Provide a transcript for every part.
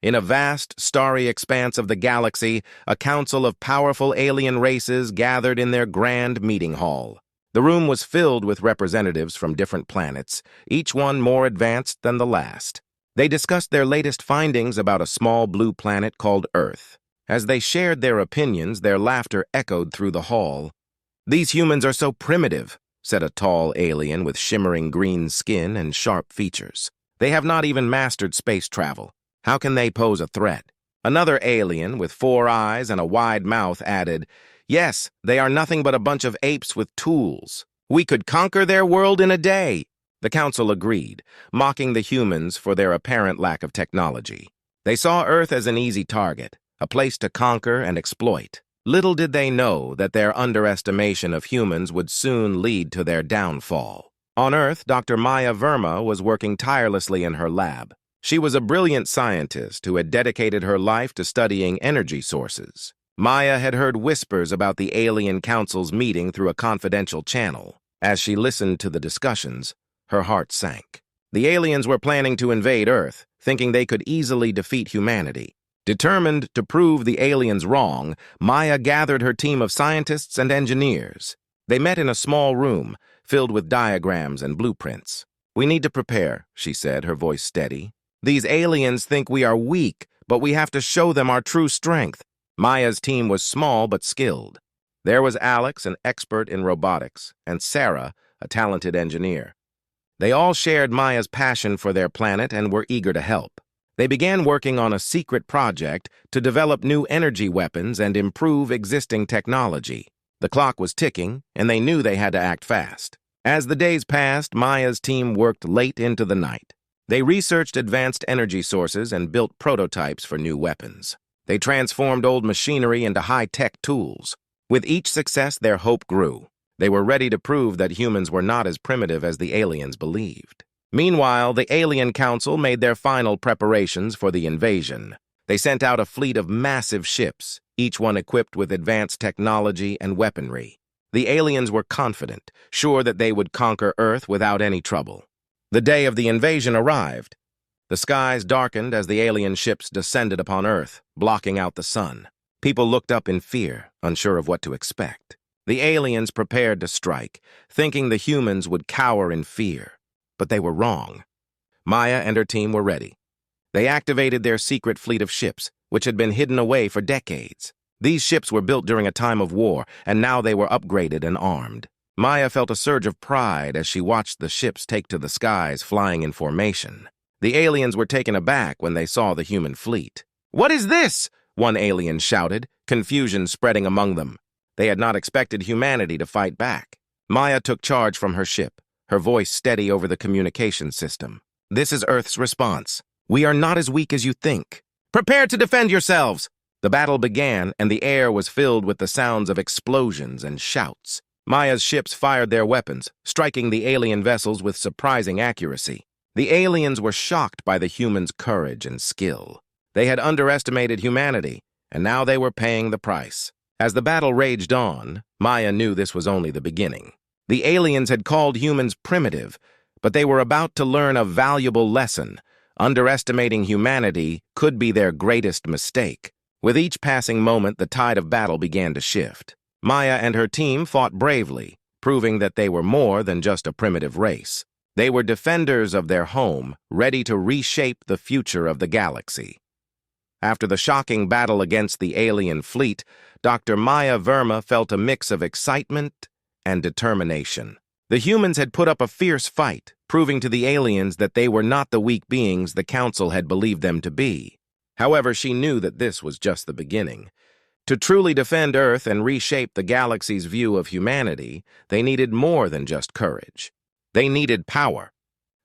In a vast, starry expanse of the galaxy, a council of powerful alien races gathered in their grand meeting hall. The room was filled with representatives from different planets, each one more advanced than the last. They discussed their latest findings about a small blue planet called Earth. As they shared their opinions, their laughter echoed through the hall. "These humans are so primitive," said a tall alien with shimmering green skin and sharp features. "They have not even mastered space travel. How can they pose a threat?" Another alien with 4 eyes and a wide mouth added, "Yes, they are nothing but a bunch of apes with tools. We could conquer their world in a day." The council agreed, mocking the humans for their apparent lack of technology. They saw Earth as an easy target, a place to conquer and exploit. Little did they know that their underestimation of humans would soon lead to their downfall. On Earth, Dr. Maya Verma was working tirelessly in her lab. She was a brilliant scientist who had dedicated her life to studying energy sources. Maya had heard whispers about the Alien Council's meeting through a confidential channel. As she listened to the discussions, her heart sank. The aliens were planning to invade Earth, thinking they could easily defeat humanity. Determined to prove the aliens wrong, Maya gathered her team of scientists and engineers. They met in a small room, filled with diagrams and blueprints. "We need to prepare," she said, her voice steady. "These aliens think we are weak, but we have to show them our true strength." Maya's team was small but skilled. There was Alex, an expert in robotics, and Sarah, a talented engineer. They all shared Maya's passion for their planet and were eager to help. They began working on a secret project to develop new energy weapons and improve existing technology. The clock was ticking, and they knew they had to act fast. As the days passed, Maya's team worked late into the night. They researched advanced energy sources and built prototypes for new weapons. They transformed old machinery into high-tech tools. With each success, their hope grew. They were ready to prove that humans were not as primitive as the aliens believed. Meanwhile, the Alien Council made their final preparations for the invasion. They sent out a fleet of massive ships, each one equipped with advanced technology and weaponry. The aliens were confident, sure that they would conquer Earth without any trouble. The day of the invasion arrived. The skies darkened as the alien ships descended upon Earth, blocking out the sun. People looked up in fear, unsure of what to expect. The aliens prepared to strike, thinking the humans would cower in fear. But they were wrong. Maya and her team were ready. They activated their secret fleet of ships, which had been hidden away for decades. These ships were built during a time of war, and now they were upgraded and armed. Maya felt a surge of pride as she watched the ships take to the skies, flying in formation. The aliens were taken aback when they saw the human fleet. "What is this?" one alien shouted, confusion spreading among them. They had not expected humanity to fight back. Maya took charge from her ship, her voice steady over the communication system. "This is Earth's response. We are not as weak as you think. Prepare to defend yourselves!" The battle began, and the air was filled with the sounds of explosions and shouts. Maya's ships fired their weapons, striking the alien vessels with surprising accuracy. The aliens were shocked by the humans' courage and skill. They had underestimated humanity, and now they were paying the price. As the battle raged on, Maya knew this was only the beginning. The aliens had called humans primitive, but they were about to learn a valuable lesson. Underestimating humanity could be their greatest mistake. With each passing moment, the tide of battle began to shift. Maya and her team fought bravely, proving that they were more than just a primitive race. They were defenders of their home, ready to reshape the future of the galaxy. After the shocking battle against the alien fleet, Dr. Maya Verma felt a mix of excitement and determination. The humans had put up a fierce fight, proving to the aliens that they were not the weak beings the Council had believed them to be. However, she knew that this was just the beginning. To truly defend Earth and reshape the galaxy's view of humanity, they needed more than just courage. They needed power.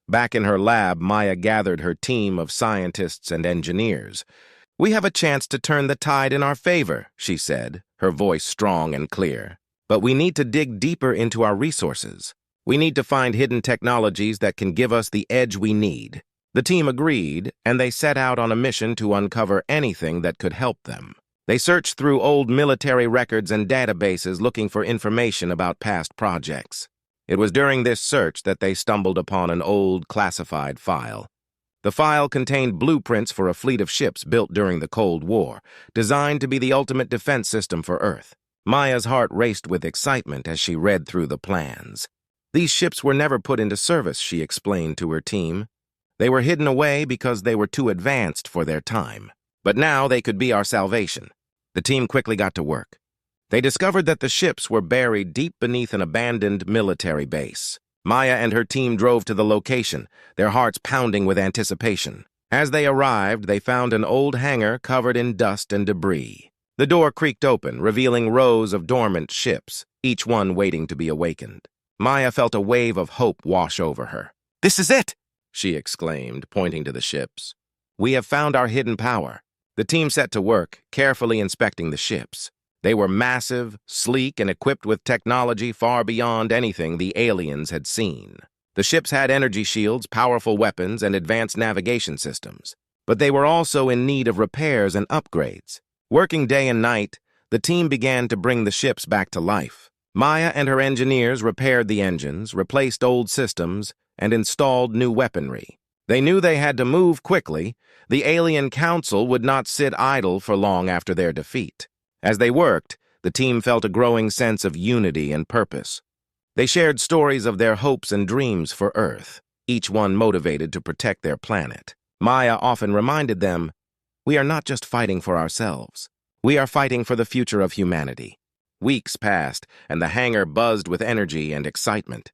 Back in her lab, Maya gathered her team of scientists and engineers. "We have a chance to turn the tide in our favor," she said, her voice strong and clear. "But we need to dig deeper into our resources. We need to find hidden technologies that can give us the edge we need." The team agreed, and they set out on a mission to uncover anything that could help them. They searched through old military records and databases looking for information about past projects. It was during this search that they stumbled upon an old classified file. The file contained blueprints for a fleet of ships built during the Cold War, designed to be the ultimate defense system for Earth. Maya's heart raced with excitement as she read through the plans. These ships were never put into service, she explained to her team. They were hidden away because they were too advanced for their time. But now they could be our salvation. The team quickly got to work. They discovered that the ships were buried deep beneath an abandoned military base. Maya and her team drove to the location, their hearts pounding with anticipation. As they arrived, they found an old hangar covered in dust and debris. The door creaked open, revealing rows of dormant ships, each one waiting to be awakened. Maya felt a wave of hope wash over her. "This is it!" she exclaimed, pointing to the ships. "We have found our hidden power." The team set to work, carefully inspecting the ships. They were massive, sleek, and equipped with technology far beyond anything the aliens had seen. The ships had energy shields, powerful weapons, and advanced navigation systems. But they were also in need of repairs and upgrades. Working day and night, the team began to bring the ships back to life. Maya and her engineers repaired the engines, replaced old systems, and installed new weaponry. They knew they had to move quickly. The alien council would not sit idle for long after their defeat. As they worked, the team felt a growing sense of unity and purpose. They shared stories of their hopes and dreams for Earth, each one motivated to protect their planet. Maya often reminded them, "We are not just fighting for ourselves. We are fighting for the future of humanity." Weeks passed, and the hangar buzzed with energy and excitement.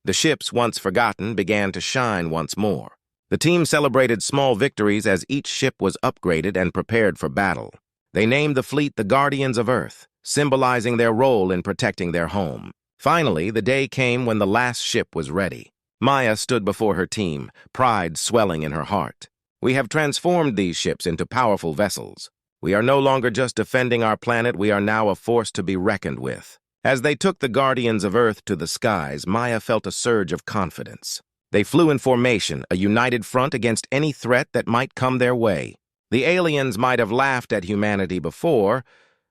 The ships, once forgotten, began to shine once more. The team celebrated small victories as each ship was upgraded and prepared for battle. They named the fleet the Guardians of Earth, symbolizing their role in protecting their home. Finally, the day came when the last ship was ready. Maya stood before her team, pride swelling in her heart. "We have transformed these ships into powerful vessels. We are no longer just defending our planet, we are now a force to be reckoned with." As they took the Guardians of Earth to the skies, Maya felt a surge of confidence. They flew in formation, a united front against any threat that might come their way. The aliens might have laughed at humanity before,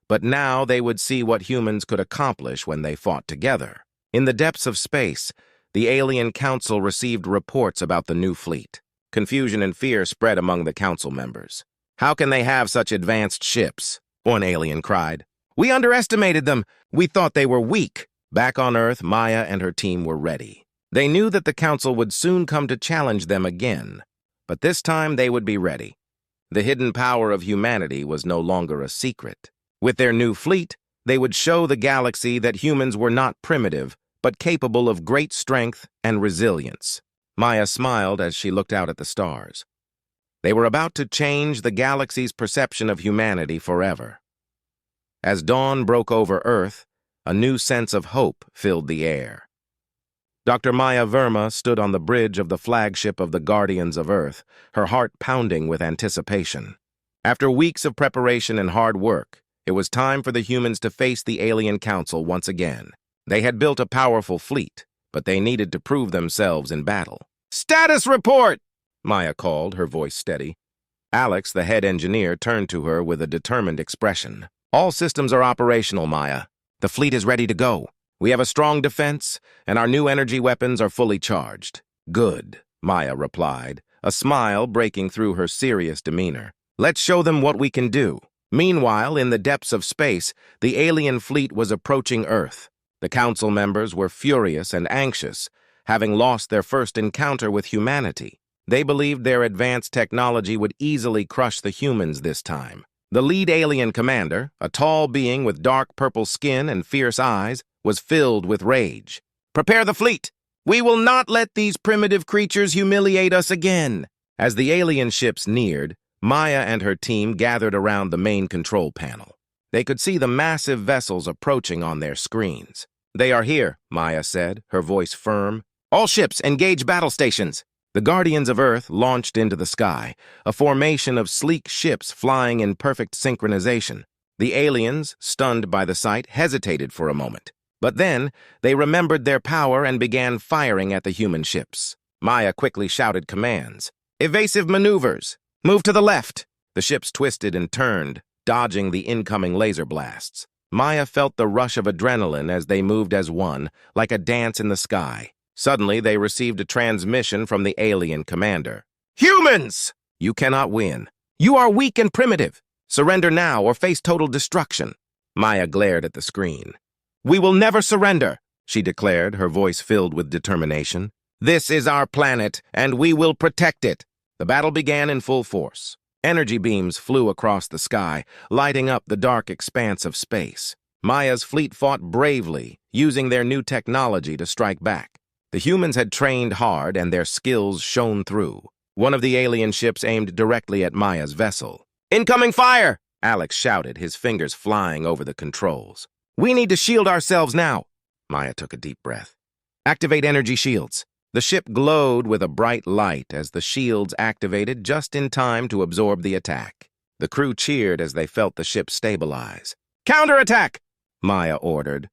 but now they would see what humans could accomplish when they fought together. In the depths of space, the alien council received reports about the new fleet. Confusion and fear spread among the council members. "How can they have such advanced ships?" one alien cried. "We underestimated them. We thought they were weak." Back on Earth, Maya and her team were ready. They knew that the council would soon come to challenge them again, but this time they would be ready. The hidden power of humanity was no longer a secret. With their new fleet, they would show the galaxy that humans were not primitive, but capable of great strength and resilience. Maya smiled as she looked out at the stars. They were about to change the galaxy's perception of humanity forever. As dawn broke over Earth, a new sense of hope filled the air. Dr. Maya Verma stood on the bridge of the flagship of the Guardians of Earth, her heart pounding with anticipation. After weeks of preparation and hard work, it was time for the humans to face the alien council once again. They had built a powerful fleet, but they needed to prove themselves in battle. "Status report!" Maya called, her voice steady. Alex, the head engineer, turned to her with a determined expression. "All systems are operational, Maya. The fleet is ready to go. We have a strong defense, and our new energy weapons are fully charged." "Good," Maya replied, a smile breaking through her serious demeanor. "Let's show them what we can do." Meanwhile, in the depths of space, the alien fleet was approaching Earth. The council members were furious and anxious, having lost their first encounter with humanity. They believed their advanced technology would easily crush the humans this time. The lead alien commander, a tall being with dark purple skin and fierce eyes, was filled with rage. "Prepare the fleet! We will not let these primitive creatures humiliate us again!" As the alien ships neared, Maya and her team gathered around the main control panel. They could see the massive vessels approaching on their screens. "They are here," Maya said, her voice firm. "All ships, engage battle stations." The Guardians of Earth launched into the sky, a formation of sleek ships flying in perfect synchronization. The aliens, stunned by the sight, hesitated for a moment. But then, they remembered their power and began firing at the human ships. Maya quickly shouted commands. "Evasive maneuvers! Move to the left!" The ships twisted and turned, dodging the incoming laser blasts. Maya felt the rush of adrenaline as they moved as one, like a dance in the sky. Suddenly, they received a transmission from the alien commander. Humans! You cannot win. You are weak and primitive. Surrender now or face total destruction. Maya glared at the screen. We will never surrender, she declared, her voice filled with determination. This is our planet, and we will protect it. The battle began in full force. Energy beams flew across the sky, lighting up the dark expanse of space. Maya's fleet fought bravely, using their new technology to strike back. The humans had trained hard, and their skills shone through. One of the alien ships aimed directly at Maya's vessel. Incoming fire! Alex shouted, his fingers flying over the controls. We need to shield ourselves now. Maya took a deep breath. Activate energy shields. The ship glowed with a bright light as the shields activated just in time to absorb the attack. The crew cheered as they felt the ship stabilize. Counterattack! Maya ordered.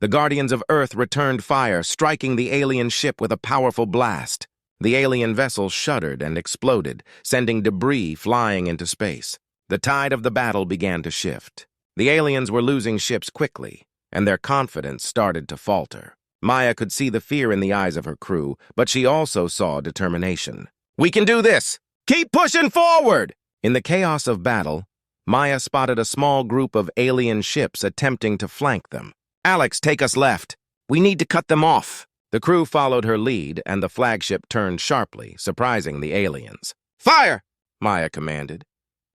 The Guardians of Earth returned fire, striking the alien ship with a powerful blast. The alien vessel shuddered and exploded, sending debris flying into space. The tide of the battle began to shift. The aliens were losing ships quickly, and their confidence started to falter. Maya could see the fear in the eyes of her crew, but she also saw determination. We can do this! Keep pushing forward! In the chaos of battle, Maya spotted a small group of alien ships attempting to flank them. Alex, take us left. We need to cut them off. The crew followed her lead, and the flagship turned sharply, surprising the aliens. Fire! Maya commanded.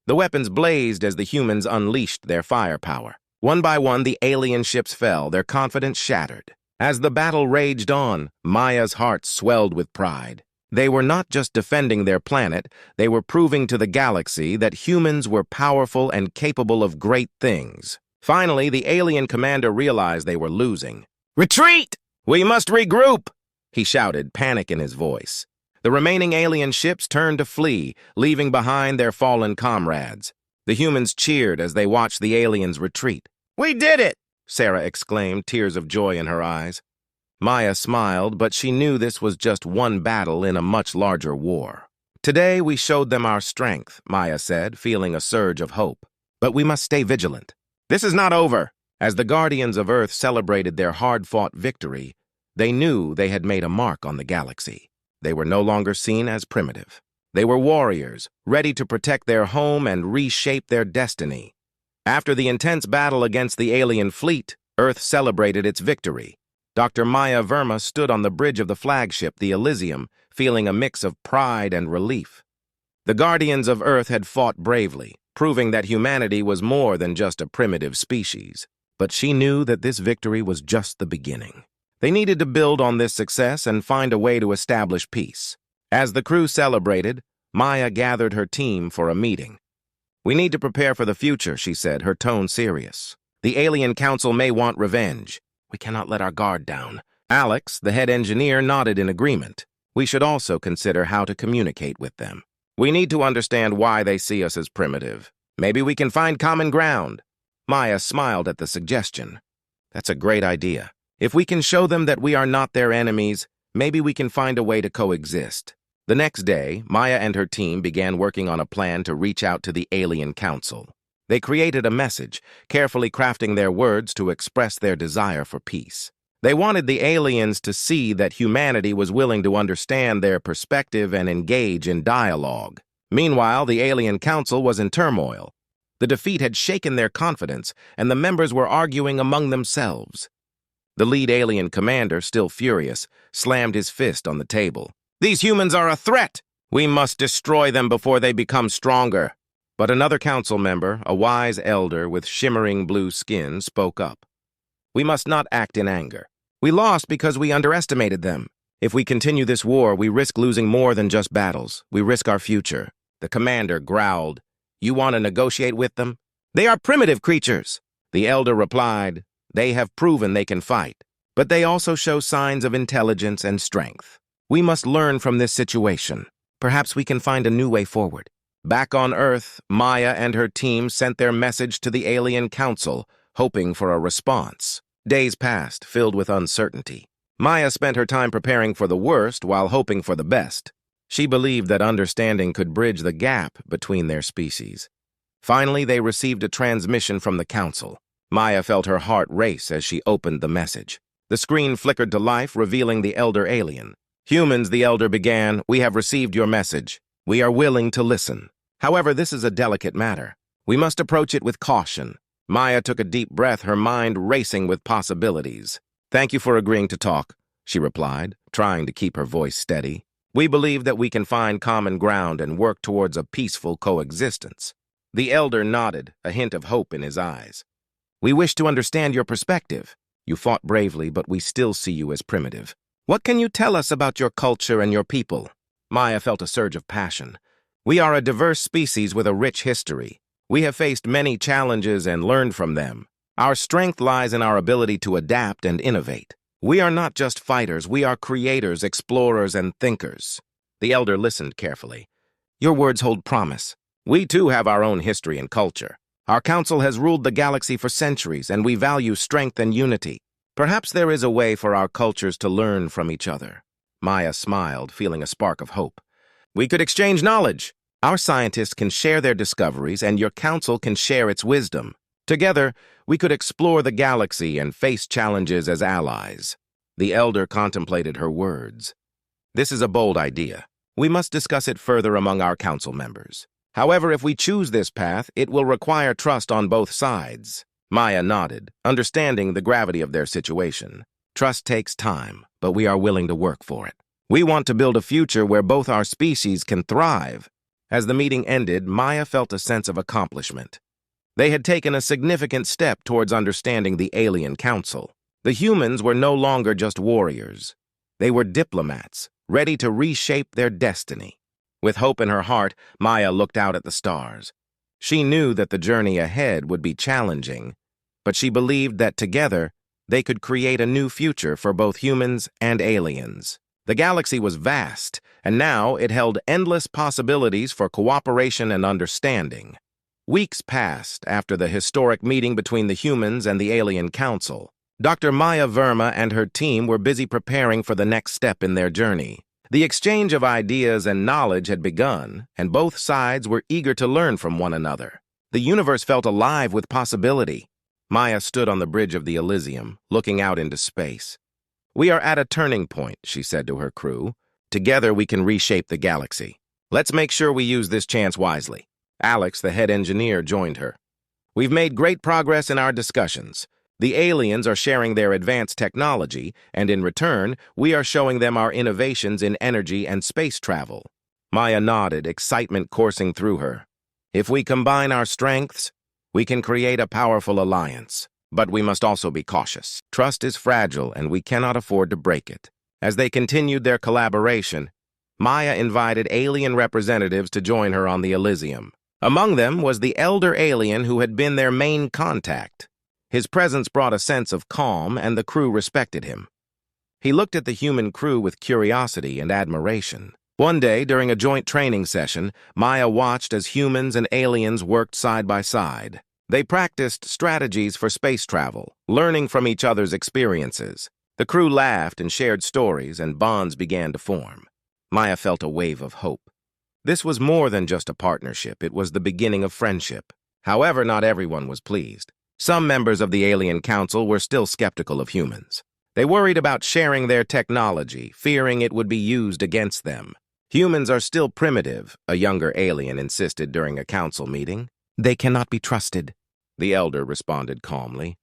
The weapons blazed as the humans unleashed their firepower. One by one, the alien ships fell, their confidence shattered. As the battle raged on, Maya's heart swelled with pride. They were not just defending their planet, they were proving to the galaxy that humans were powerful and capable of great things. Finally, the alien commander realized they were losing. Retreat! We must regroup! He shouted, panic in his voice. The remaining alien ships turned to flee, leaving behind their fallen comrades. The humans cheered as they watched the aliens retreat. We did it! Sarah exclaimed, tears of joy in her eyes. Maya smiled, but she knew this was just one battle in a much larger war. Today we showed them our strength, Maya said, feeling a surge of hope. But we must stay vigilant. This is not over. As the Guardians of Earth celebrated their hard-fought victory, they knew they had made a mark on the galaxy. They were no longer seen as primitive. They were warriors, ready to protect their home and reshape their destiny. After the intense battle against the alien fleet, Earth celebrated its victory. Dr. Maya Verma stood on the bridge of the flagship, the Elysium, feeling a mix of pride and relief. The Guardians of Earth had fought bravely, proving that humanity was more than just a primitive species. But she knew that this victory was just the beginning. They needed to build on this success and find a way to establish peace. As the crew celebrated, Maya gathered her team for a meeting. We need to prepare for the future, she said, her tone serious. The Alien Council may want revenge. We cannot let our guard down. Alex, the head engineer, nodded in agreement. We should also consider how to communicate with them. We need to understand why they see us as primitive. Maybe we can find common ground. Maya smiled at the suggestion. That's a great idea. If we can show them that we are not their enemies, maybe we can find a way to coexist. The next day, Maya and her team began working on a plan to reach out to the Alien Council. They created a message, carefully crafting their words to express their desire for peace. They wanted the aliens to see that humanity was willing to understand their perspective and engage in dialogue. Meanwhile, the Alien Council was in turmoil. The defeat had shaken their confidence, and the members were arguing among themselves. The lead alien commander, still furious, slammed his fist on the table. These humans are a threat! We must destroy them before they become stronger. But another council member, a wise elder with shimmering blue skin, spoke up. We must not act in anger. We lost because we underestimated them. If we continue this war, we risk losing more than just battles. We risk our future. The commander growled. You want to negotiate with them? They are primitive creatures. The elder replied. They have proven they can fight, but they also show signs of intelligence and strength. We must learn from this situation. Perhaps we can find a new way forward. Back on Earth, Maya and her team sent their message to the Alien Council, hoping for a response. Days passed, filled with uncertainty. Maya spent her time preparing for the worst while hoping for the best. She believed that understanding could bridge the gap between their species. Finally, they received a transmission from the Council. Maya felt her heart race as she opened the message. The screen flickered to life, revealing the elder alien. Humans, the elder began, we have received your message. We are willing to listen. However, this is a delicate matter. We must approach it with caution. Maya took a deep breath, her mind racing with possibilities. Thank you for agreeing to talk, she replied, trying to keep her voice steady. We believe that we can find common ground and work towards a peaceful coexistence. The elder nodded, a hint of hope in his eyes. We wish to understand your perspective. You fought bravely, but we still see you as primitive. What can you tell us about your culture and your people? Maya felt a surge of passion. We are a diverse species with a rich history. We have faced many challenges and learned from them. Our strength lies in our ability to adapt and innovate. We are not just fighters, we are creators, explorers, and thinkers. The elder listened carefully. Your words hold promise. We too have our own history and culture. Our council has ruled the galaxy for centuries, and we value strength and unity. Perhaps there is a way for our cultures to learn from each other. Maya smiled, feeling a spark of hope. We could exchange knowledge. Our scientists can share their discoveries, and your council can share its wisdom. Together, we could explore the galaxy and face challenges as allies. The elder contemplated her words. This is a bold idea. We must discuss it further among our council members. However, if we choose this path, it will require trust on both sides. Maya nodded, understanding the gravity of their situation. Trust takes time, but we are willing to work for it. We want to build a future where both our species can thrive. As the meeting ended, Maya felt a sense of accomplishment. They had taken a significant step towards understanding the alien council. The humans were no longer just warriors. They were diplomats, ready to reshape their destiny. With hope in her heart, Maya looked out at the stars. She knew that the journey ahead would be challenging, but she believed that together, they could create a new future for both humans and aliens. The galaxy was vast, and now it held endless possibilities for cooperation and understanding. Weeks passed after the historic meeting between the humans and the alien council. Dr. Maya Verma and her team were busy preparing for the next step in their journey. The exchange of ideas and knowledge had begun, and both sides were eager to learn from one another. The universe felt alive with possibility. Maya stood on the bridge of the Elysium, looking out into space. We are at a turning point, she said to her crew. Together we can reshape the galaxy. Let's make sure we use this chance wisely. Alex, the head engineer, joined her. We've made great progress in our discussions. The aliens are sharing their advanced technology, and in return, we are showing them our innovations in energy and space travel. Maya nodded, excitement coursing through her. If we combine our strengths, we can create a powerful alliance. But we must also be cautious. Trust is fragile, and we cannot afford to break it. As they continued their collaboration, Maya invited alien representatives to join her on the Elysium. Among them was the elder alien who had been their main contact. His presence brought a sense of calm, and the crew respected him. He looked at the human crew with curiosity and admiration. One day, during a joint training session, Maya watched as humans and aliens worked side by side. They practiced strategies for space travel, learning from each other's experiences. The crew laughed and shared stories, and bonds began to form. Maya felt a wave of hope. This was more than just a partnership, it was the beginning of friendship. However, not everyone was pleased. Some members of the Alien Council were still skeptical of humans. They worried about sharing their technology, fearing it would be used against them. Humans are still primitive, a younger alien insisted during a council meeting. They cannot be trusted, the elder responded calmly.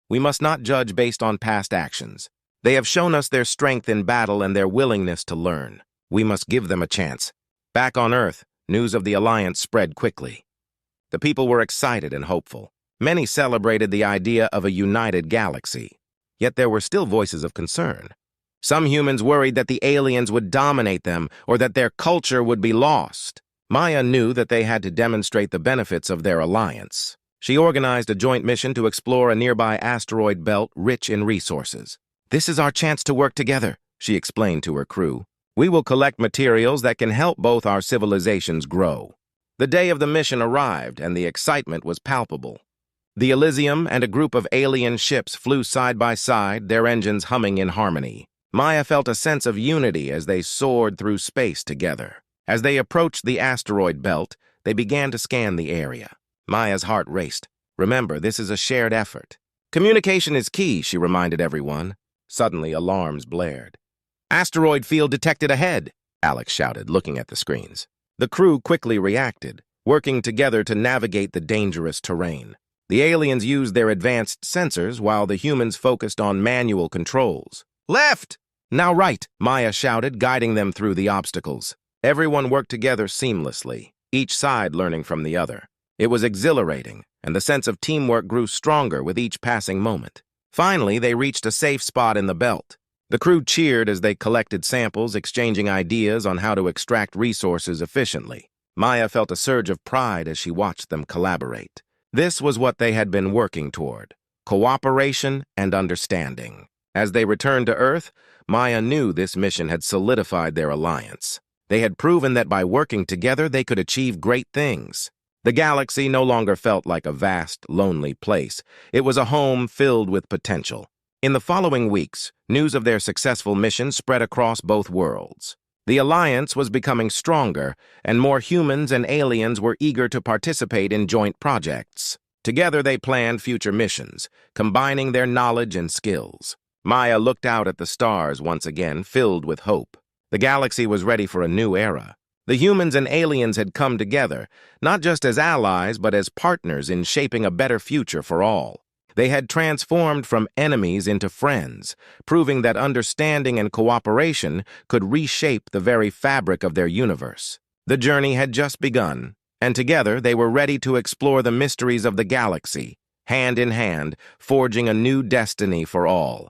We must not judge based on past actions. They have shown us their strength in battle and their willingness to learn. We must give them a chance. Back on Earth, news of the Alliance spread quickly. The people were excited and hopeful. Many celebrated the idea of a united galaxy. Yet there were still voices of concern. Some humans worried that the aliens would dominate them or that their culture would be lost. Maya knew that they had to demonstrate the benefits of their alliance. She organized a joint mission to explore a nearby asteroid belt rich in resources. This is our chance to work together, she explained to her crew. We will collect materials that can help both our civilizations grow. The day of the mission arrived, and the excitement was palpable. The Elysium and a group of alien ships flew side by side, their engines humming in harmony. Maya felt a sense of unity as they soared through space together. As they approached the asteroid belt, they began to scan the area. Maya's heart raced. Remember, this is a shared effort. Communication is key, she reminded everyone. Suddenly, alarms blared. Asteroid field detected ahead, Alex shouted, looking at the screens. The crew quickly reacted, working together to navigate the dangerous terrain. The aliens used their advanced sensors while the humans focused on manual controls. "Left! Now right!" Maya shouted, guiding them through the obstacles. Everyone worked together seamlessly, each side learning from the other. It was exhilarating, and the sense of teamwork grew stronger with each passing moment. Finally, they reached a safe spot in the belt. The crew cheered as they collected samples, exchanging ideas on how to extract resources efficiently. Maya felt a surge of pride as she watched them collaborate. This was what they had been working toward: cooperation and understanding. As they returned to Earth, Maya knew this mission had solidified their alliance. They had proven that by working together they could achieve great things. The galaxy no longer felt like a vast, lonely place. It was a home filled with potential. In the following weeks, news of their successful mission spread across both worlds. The alliance was becoming stronger, and more humans and aliens were eager to participate in joint projects. Together they planned future missions, combining their knowledge and skills. Maya looked out at the stars once again, filled with hope. The galaxy was ready for a new era. The humans and aliens had come together, not just as allies, but as partners in shaping a better future for all. They had transformed from enemies into friends, proving that understanding and cooperation could reshape the very fabric of their universe. The journey had just begun, and together they were ready to explore the mysteries of the galaxy, hand in hand, forging a new destiny for all.